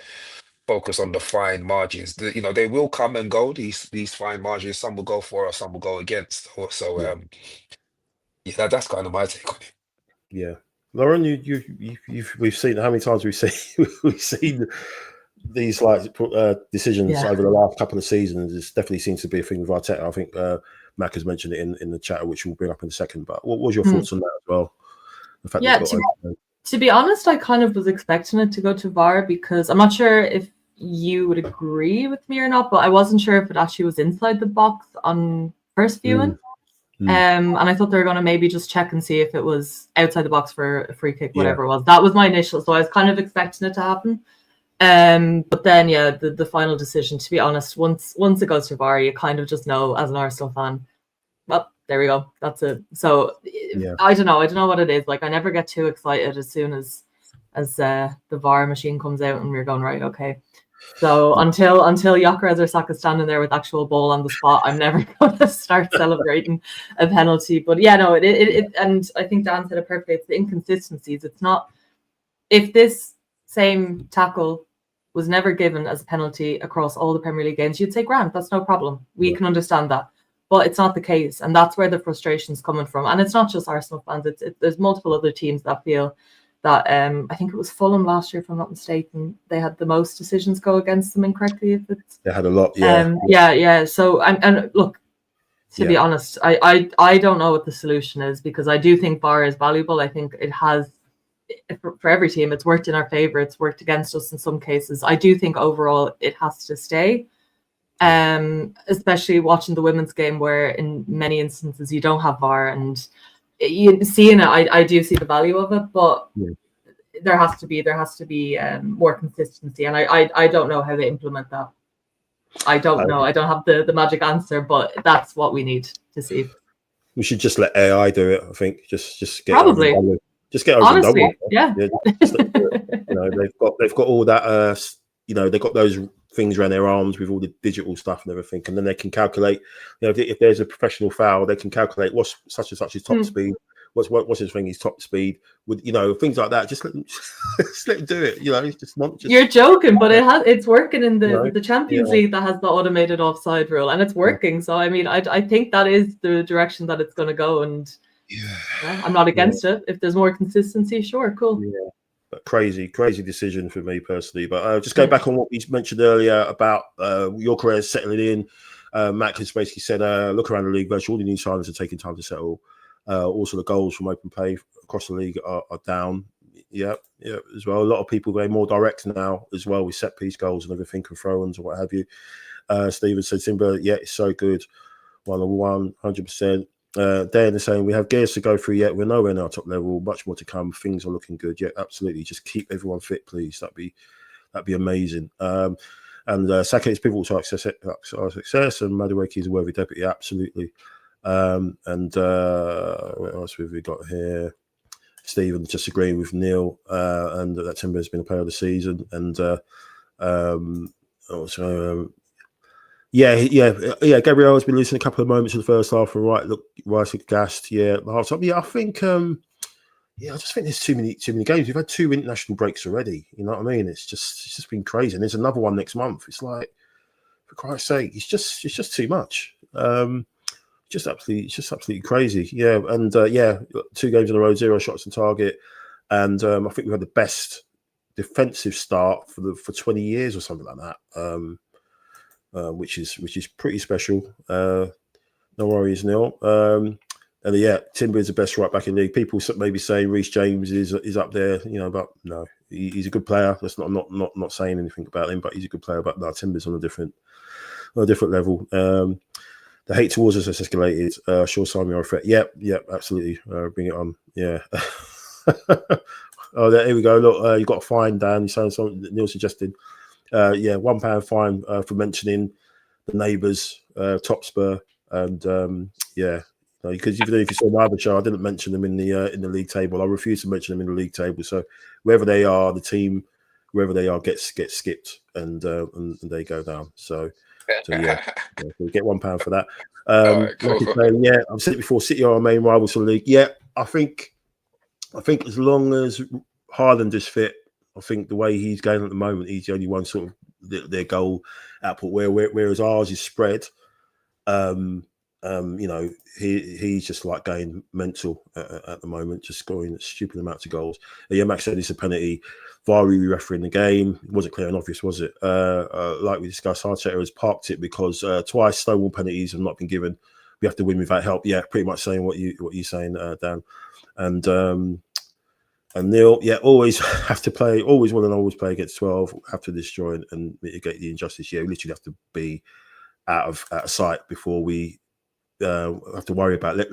focus on the fine margins. They will come and go. These fine margins. Some will go for us, some will go against. So yeah, yeah, that's kind of my take on it. yeah. Lauren, we've seen how many times we've seen we've seen these decisions Yeah. over the last couple of seasons. It definitely seems to be a thing with Arteta. I think Mac has mentioned it in the chat, which we'll bring up in a second. But what was your Hmm. thoughts on that as well? The fact Yeah, they've got to be honest, I kind of was expecting it to go to VAR because I'm not sure if you would agree with me or not, but I wasn't sure if it actually was inside the box on first viewing. And I thought they were going to maybe just check and see if it was outside the box for a free kick, whatever it was. That was my initial, so I was kind of expecting it to happen. But then, yeah, the final decision, to be honest, once it goes to VAR, you kind of just know as an Arsenal fan, well, there we go. That's it. So I don't know what it is. Like, I never get too excited as soon as the VAR machine comes out and we're going, right, okay. So until Gyokeres or Saka standing there with actual ball on the spot, I'm never going to start celebrating a penalty. But yeah, no, it and I think Dan said it perfectly. It's the inconsistencies. It's not, if this same tackle was never given as a penalty across all the Premier League games, you'd say, grand, that's no problem. We can understand that. But it's not the case. And that's where the frustration's coming from. And it's not just Arsenal fans. There's multiple other teams that feel that, I think it was Fulham last year, if I'm not mistaken, they had the most decisions go against them incorrectly. They had a lot, yeah. So, and look, to be honest, I don't know what the solution is, because I do think VAR is valuable. I think it has, for every team, it's worked in our favour. It's worked against us in some cases. I do think overall it has to stay. Especially watching the women's game, where in many instances you don't have VAR, and seeing it, I do see the value of it, but there has to be more consistency, and I don't know how they implement that. I don't know. I don't have the magic answer, but that's what we need to see. We should just let AI do it. I think just get probably over and done with. Just get over honestly, and done with. yeah. Just let them do it. They've got all that. They've got those things around their arms with all the digital stuff and everything, and then they can calculate. If there's a professional foul, they can calculate what's such and such his top speed. What's his thing? His top speed with things like that. Just let them do it. It's just not. You're joking, but it's working in the Champions League that has the automated offside rule, and it's working. So I mean, I think that is the direction that it's going to go, and I'm not against it. If there's more consistency, sure, cool. Yeah. But crazy decision for me personally. But just go back on what we mentioned earlier about Gyokeres settling in. Matt has basically said, look around the league, virtually all the new signings are taking time to settle. Also, the goals from open play across the league are down. Yeah, as well. A lot of people going more direct now as well with set piece goals and everything, and throw-ins or what have you. Steven said, Simba, it's so good. 101, 100%. Dan is saying we have gears to go through yet. We're nowhere near our top level. Much more to come. Things are looking good. Yeah, absolutely. Just keep everyone fit, please. That'd be amazing. And Saka is pivotal to our success, and Madueke is a worthy deputy. Absolutely. And what else have we got here? Stephen just agreeing with Neil, and that Timber has been a player of the season. And also, Gabriel has been losing a couple of moments in the first half, and Rice gassed. Yeah, the half time. Yeah, I think. I just think there's too many games. We've had 2 international breaks already. You know what I mean? It's just been crazy. And there's another one next month. It's like, for Christ's sake, it's just too much. Just absolutely crazy. Yeah, and 2 games in a row, 0 shots on target, and I think we've had the best defensive start for 20 years or something like that. Which is pretty special. No worries, Neil. And Timber is the best right back in the league. People may be saying Reece James is up there, but no, he's a good player. That's not saying anything about him, but he's a good player. But no, Timber's on a different level. The hate towards us has escalated. Sure, Simon, are a threat. Yep, absolutely. Bring it on. Yeah. Oh, here we go. Look, you got a fine, Dan. You're saying something that Neil suggested. £1 fine for mentioning the neighbours, Top Spur, and because even if you saw my other show, I didn't mention them in the league table. I refuse to mention them in the league table. So wherever they are, the team, wherever they are, gets skipped and they go down. So we get £1 for that. Right, cool. I've said it before. City are our main rivals for the league. Yeah, I think as long as Haaland is fit, I think the way he's going at the moment, he's the only one sort of their goal output. Whereas ours is spread. He's just like going mental at the moment, just scoring stupid amounts of goals. Max said it's a penalty. Vari refereeing the game. It wasn't clear and obvious, was it? Like we discussed, Arteta has parked it because twice Stonewall penalties have not been given. We have to win without help. Yeah, pretty much saying what you're saying, Dan. And Neil, always have to play. Always want to always play against 12. Have to destroy and mitigate the injustice. Yeah, we literally have to be out of sight before we have to worry about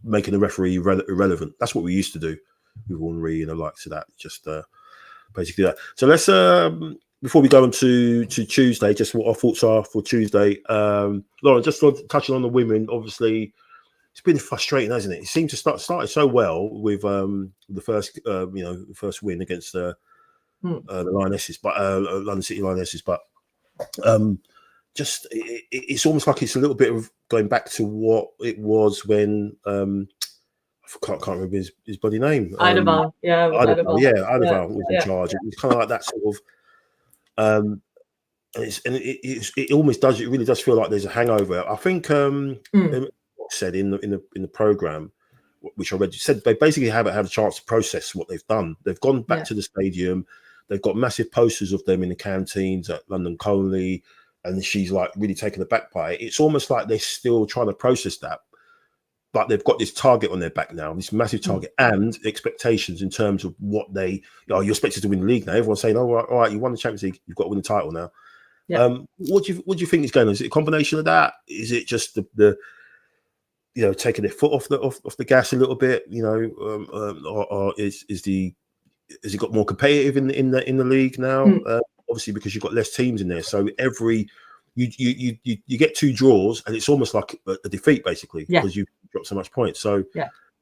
making the referee irrelevant. That's what we used to do with Henry and the likes of that. Just basically that. So let's before we go on to Tuesday, just what our thoughts are for Tuesday. Lauren, just touching on the women, obviously it's been frustrating, hasn't it? It seemed to started so well with the first win against the Lionesses, but London City Lionesses, but it's almost like it's a little bit of going back to what it was when I can't remember his bloody name. Eidevall, Eidevall was in charge. It was kind of like that sort of, it almost does. It really does feel like there's a hangover. I think said in the program, which I read, said they basically haven't had a chance to process what they've done. They've gone back to the stadium. They've got massive posters of them in the canteens at London Colney. And she's like really taken aback by it. It's almost like they're still trying to process that, but they've got this target on their back now, this massive target and expectations in terms of what you're expected to win the league now. Everyone's saying, "Oh, all right, you won the Champions League, you've got to win the title now." Yeah. What do you think is going on? Is it a combination of that? Is it just the taking their foot off the gas a little bit? Or is it got more competitive in the league now? Obviously, because you've got less teams in there, so you get 2 draws, and it's almost like a defeat basically because you've dropped so much points. So,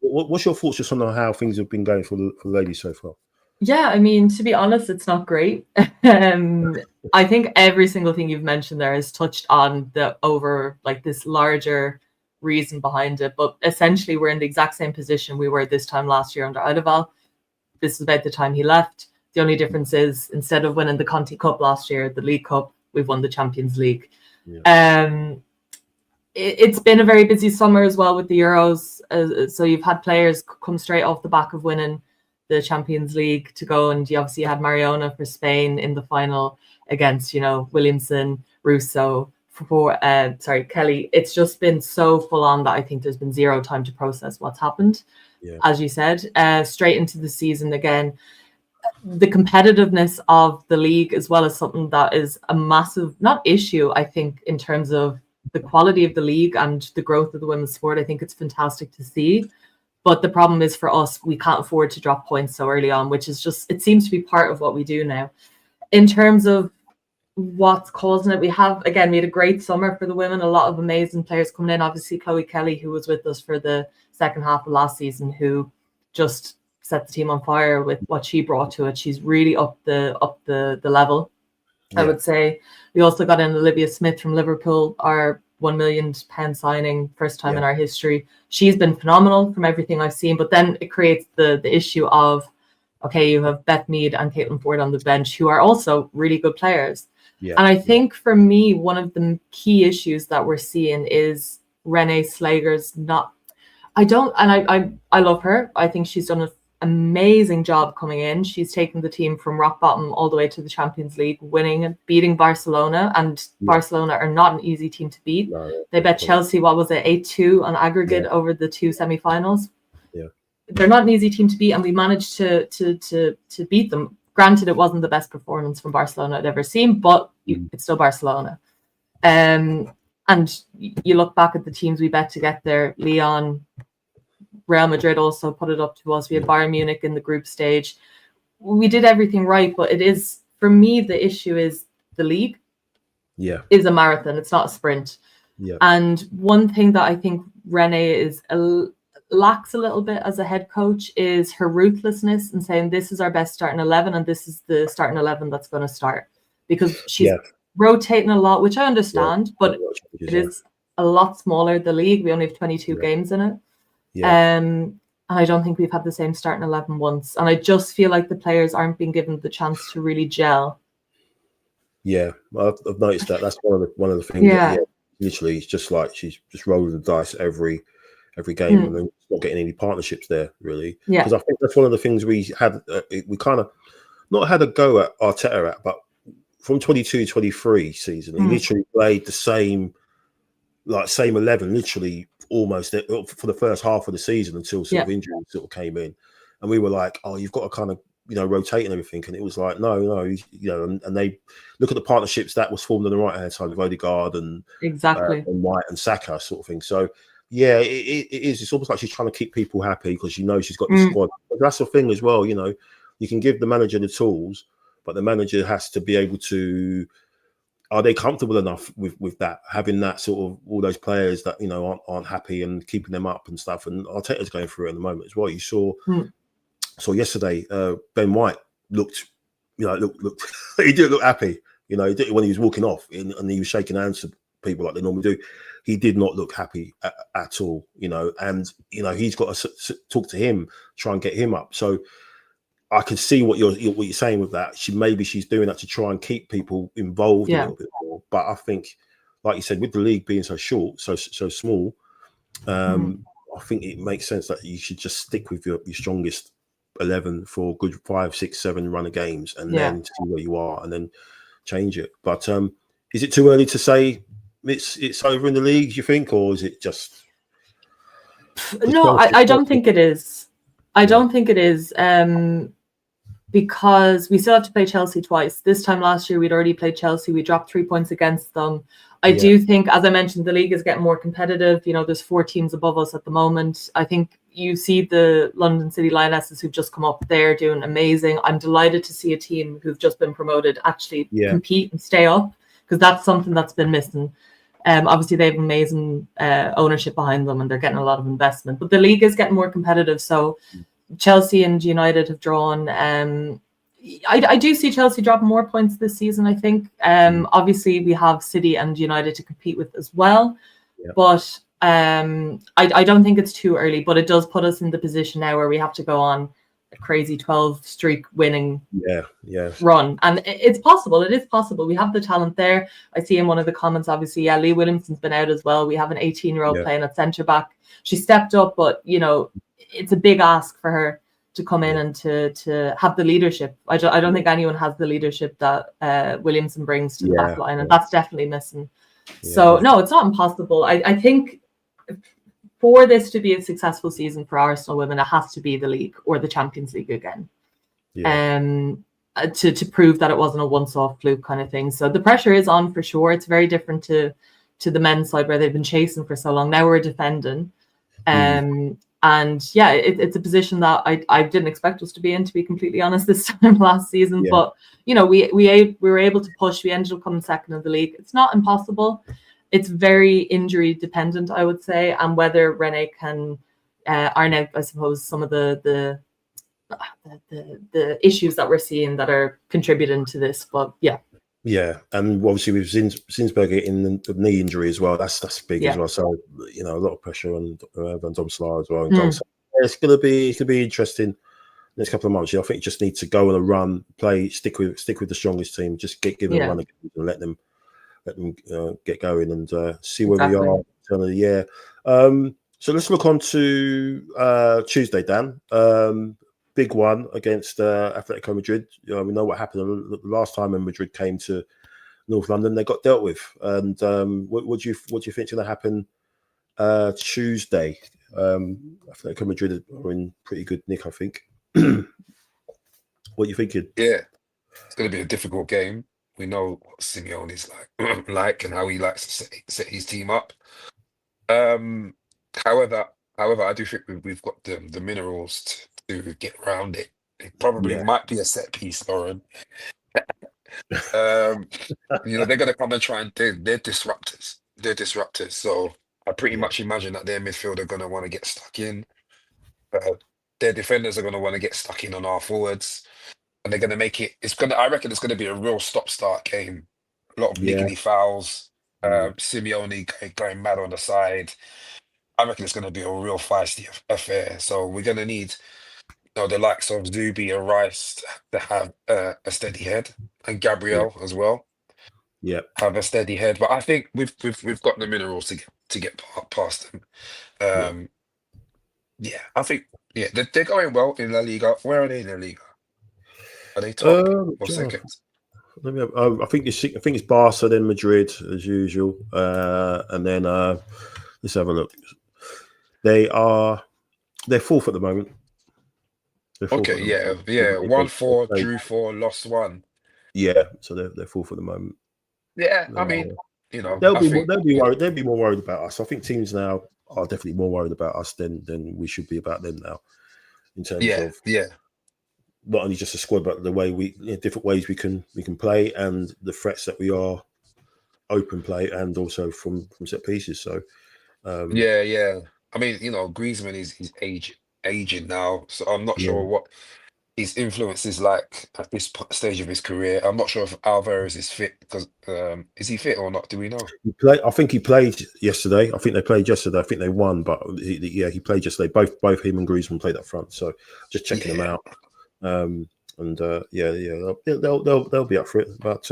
what's your thoughts just on how things have been going for the ladies so far? Yeah, I mean, to be honest, it's not great. I think every single thing you've mentioned there is touched on this larger reason behind it. But essentially, we're in the exact same position we were this time last year under Eidevall. This is about the time he left. The only difference is instead of winning the Conti Cup last year, the League Cup, we've won the Champions League. Yeah. It's been a very busy summer as well with the Euros. So you've had players come straight off the back of winning the Champions League to go. And you obviously had Mariona for Spain in the final against, Williamson, Russo, Kelly. It's just been so full on that I think there's been zero time to process what's happened. Yeah. As you said, straight into the season again. The competitiveness of the league as well as something that is a massive, not issue, I think, in terms of the quality of the league and the growth of the women's sport. I think it's fantastic to see. But the problem is for us, we can't afford to drop points so early on, which is just, it seems to be part of what we do now. In terms of what's causing it, we had a great summer for the women, a lot of amazing players coming in. Obviously, Chloe Kelly, who was with us for the second half of last season, who just set the team on fire with what she brought to it. She's really up the level, I would say. We also got in Olivia Smith from Liverpool, our £1 million signing, first time in our history. She's been phenomenal from everything I've seen, but then it creates the issue of, okay, you have Beth Mead and Caitlin Ford on the bench, who are also really good players. And I think for me, one of the key issues that we're seeing is Renee Slager's not, I love her. I think she's done an amazing job coming in. She's taken the team from rock bottom all the way to the Champions League, winning and beating Barcelona. And Barcelona are not an easy team to beat. No, they bet Chelsea, what was it, 8-2 on aggregate over the two semi-finals. They're not an easy team to beat, and we managed to beat them. Granted, it wasn't the best performance from Barcelona I'd ever seen, but it's still Barcelona. And you look back at the teams we bet to get there. Lyon, Real Madrid also put it up to us. We had Bayern Munich in the group stage. We did everything right, but it is, for me, the issue is the league is a marathon. It's not a sprint. And one thing that I think Renee lacks a little bit as a head coach is her ruthlessness in saying this is our best starting 11 and this is the starting 11 that's going to start, because she's rotating a lot, which I understand, but it is a lot smaller, the league. We only have 22 games in it. And I don't think we've had the same starting 11 once, and I just feel like the players aren't being given the chance to really gel. I've noticed that. That's one of the things that, literally, it's just like she's just rolling the dice every game, and then not getting any partnerships there, really. Because I think that's one of the things we had. We kind of not had a go at Arteta at, but from 22-23 season, he literally played the same 11, literally almost for the first half of the season until sort of injuries sort of came in, and we were like, oh, you've got to kind of rotate and everything, and it was like no, and they look at the partnerships that was formed on the right hand side with Odegaard and and White and Saka sort of thing. So. Yeah, it is. It's almost like she's trying to keep people happy because she's got the squad. But that's the thing as well. You can give the manager the tools, but the manager has to be able to. Are they comfortable enough with that, having that sort of all those players that aren't happy and keeping them up and stuff? And Arteta's going through it at the moment as well. You saw yesterday, Ben White looked he didn't look happy. He did when he was walking off and he was shaking hands to people like they normally do. He did not look happy at all, and he's got to talk to him, try and get him up. So I can see what you're saying with that. She's doing that to try and keep people involved a little bit more. But I think, like you said, with the league being so short, so small, I think it makes sense that you should just stick with your strongest 11 for a good 5, 6, 7 run of games, and then see where you are, and then change it. But is it too early to say it's over in the league, you think, or is it just? No, I don't think it is. I don't think it is, because we still have to play Chelsea twice. This time last year, we'd already played Chelsea. We dropped 3 points against them. I do think, as I mentioned, the league is getting more competitive. There's 4 teams above us at the moment. I think you see the London City Lionesses who've just come up. They're doing amazing. I'm delighted to see a team who've just been promoted actually compete and stay up, because that's something that's been missing. Obviously, they have amazing ownership behind them, and they're getting a lot of investment. But the league is getting more competitive. So Chelsea and United have drawn. I do see Chelsea dropping more points this season, I think. Obviously, we have City and United to compete with as well. But I don't think it's too early. But it does put us in the position now where we have to go on a crazy 12 streak winning run, and it's possible. It is possible. We have the talent there. I see in one of the comments, obviously, Lee Williamson's been out as well. We have an 18-year-old playing at centre back. She stepped up, but it's a big ask for her to come in and to have the leadership. I don't think anyone has the leadership that Williamson brings to the back line, and that's definitely missing. So no, it's not impossible. I think for this to be a successful season for Arsenal women, it has to be the league or the Champions League again. To prove that it wasn't a once-off fluke kind of thing. So the pressure is on for sure. It's very different to to the men's side where they've been chasing for so long. Now we're defending. And yeah, it's a position that I didn't expect us to be in, to be completely honest, this time last season. Yeah. But, you know, we were able to push. We ended up coming second in the league. It's not impossible. It's very injury dependent, I would say, and whether Rene can iron out, I suppose, some of the issues that we're seeing that are contributing to this. But yeah. Yeah, and obviously with Zinsberg getting the knee injury as well, that's big as well. So, you know, a lot of pressure on Van Domselaar as well. And goals. So, yeah, it's gonna be interesting next couple of months. I think you just need to go on a run, play, stick with the strongest team, just give them a run again and let them get going and see where we are at the turn of the year. So let's look on to Tuesday, Dan. Big one against Atletico Madrid. We know what happened the last time when Madrid came to North London. They got dealt with. And what do you think is going to happen Tuesday? Atletico Madrid are in pretty good nick, I think. What are you thinking? Yeah, it's going to be a difficult game. We know what Simeone is like and how he likes to set his team up. However, I do think we've got the minerals to get around it. It probably might be a set piece, Lauren. You know, they're going to come and try and they're disruptors. They're disruptors. So I pretty much imagine that their midfield are going to want to get stuck in. Their defenders are going to want to get stuck in on our forwards, and they're going to make it. I reckon it's going to be a real stop-start game. A lot of niggly fouls. Simeone going mad on the side. I reckon it's going to be a real feisty affair. So we're going to need, you know, the likes of Zubi and Rice to have a steady head, and Gabriel as well. Yeah, have a steady head. But I think we've got the minerals to get past them. I think they're going well in La Liga. Where are they in La Liga? Are they top or second? I think it's Barca, then Madrid as usual, and then let's have a look. They're fourth at the moment. Okay, yeah. 1-4, drew 4, lost 1. Yeah, so they're fourth at the moment. Yeah, I mean, you know, they'll be worried. They'll be more worried about us. I think teams now are definitely more worried about us than we should be about them now, in terms of not only just a squad, but the way different ways we can play, and the threats that we are open play and also from set pieces. So I mean, you know, Griezmann is aging now, so I'm not sure what his influence is like at this stage of his career. I'm not sure if Alvarez is fit, because is he fit or not? Do we know? I think he played yesterday. I think they played yesterday. I think they won, but he played yesterday. Both him and Griezmann played up front. So just checking them out. They'll be up for it, but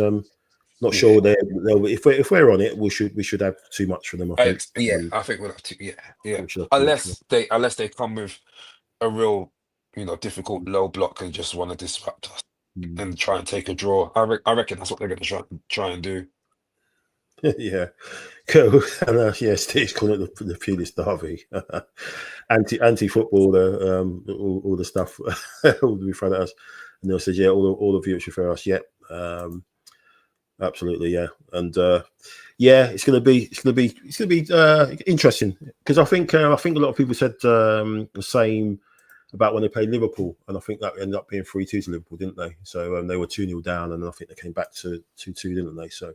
not sure they'll if we're on it, we should have too much for them. I think. I think we'll have to. Unless they come with a real, you know, difficult low block and just want to disrupt us and try and take a draw. I reckon that's what they're going to try and do. Yeah, cool. And Steve's calling it the Pulis derby, anti football, all the stuff all be thrown at us. And Neil says, all the viewers refer us. Absolutely, and it's going to be interesting, because I think a lot of people said the same about when they played Liverpool, and I think that ended up being 3-2 to Liverpool, didn't they? So they were 2-0 down, and I think they came back to 2-2, didn't they? So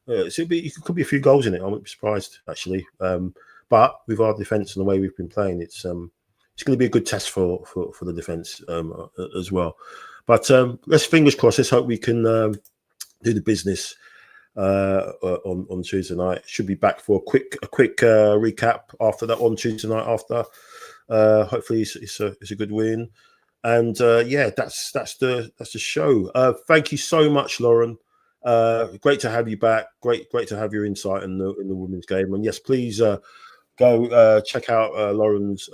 it could be a few goals in it. I wouldn't be surprised, actually. But with our defence and the way we've been playing, it's going to be a good test for the defence as well. But let's fingers crossed. Let's hope we can do the business on Tuesday night. Should be back for a quick recap after that on Tuesday night. After hopefully it's a good win, and that's the show. Thank you so much, Lauren. Great to have you back. Great to have your insight in the women's game. And yes, please go check out Lauren's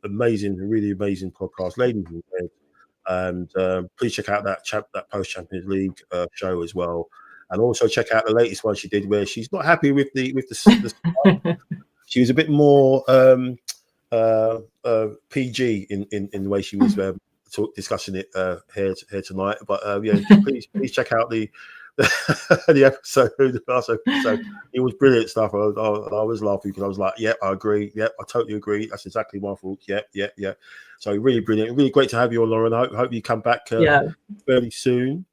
really amazing podcast, Ladies in Red. And please check out that post Champions League show as well, and also check out the latest one she did, where she's not happy with the she was a bit more PG in the way she was discussing it here tonight. But please check out the the episode. So it was brilliant stuff. I was laughing because I was like, "Yep, I agree. Yep, I totally agree. That's exactly my fault. Yep. So really brilliant. Really great to have you on, Lauren. I hope you come back fairly soon.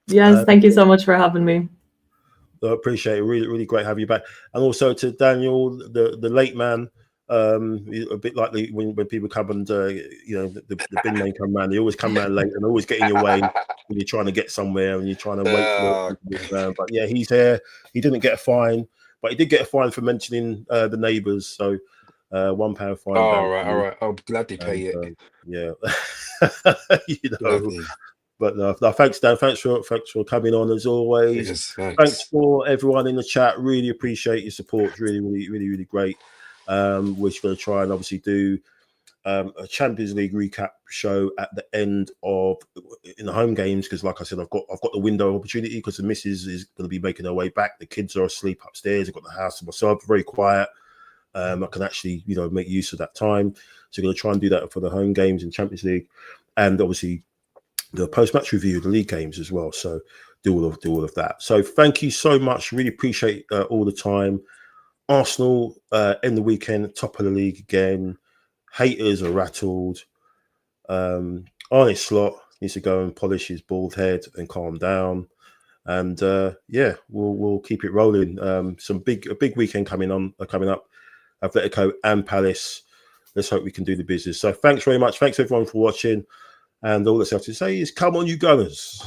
Yes, thank you so much for having me. I appreciate it. Really great to have you back. And also to Daniel, the late man. A bit like when people come and the bin men come around, they always come around late and always get in your way when you're trying to get somewhere and you're trying to wait for it. But yeah, he's here. He didn't get a fine, but he did get a fine for mentioning the neighbours. So £1 fine. All right. I'll gladly pay it. Yeah, Gladly. But no, thanks, Dan. Thanks for coming on as always. Yes, thanks for everyone in the chat. Really appreciate your support. It's really great. We're going to try and obviously do a Champions League recap show at the end in the home games because, like I said, I've got the window opportunity because the missus is going to be making her way back. The kids are asleep upstairs. I've got the house to myself, very quiet. I can actually make use of that time. So we're going to try and do that for the home games in Champions League, and obviously the post-match review of the league games as well. So do all of that. So thank you so much. Really appreciate all the time. Arsenal in the weekend, top of the league again. Haters are rattled. Arne Slot needs to go and polish his bald head and calm down. And we'll keep it rolling. A big weekend coming up. Atletico and Palace. Let's hope we can do the business. So thanks very much. Thanks everyone for watching. And all that's left to say is, come on, you Gunners.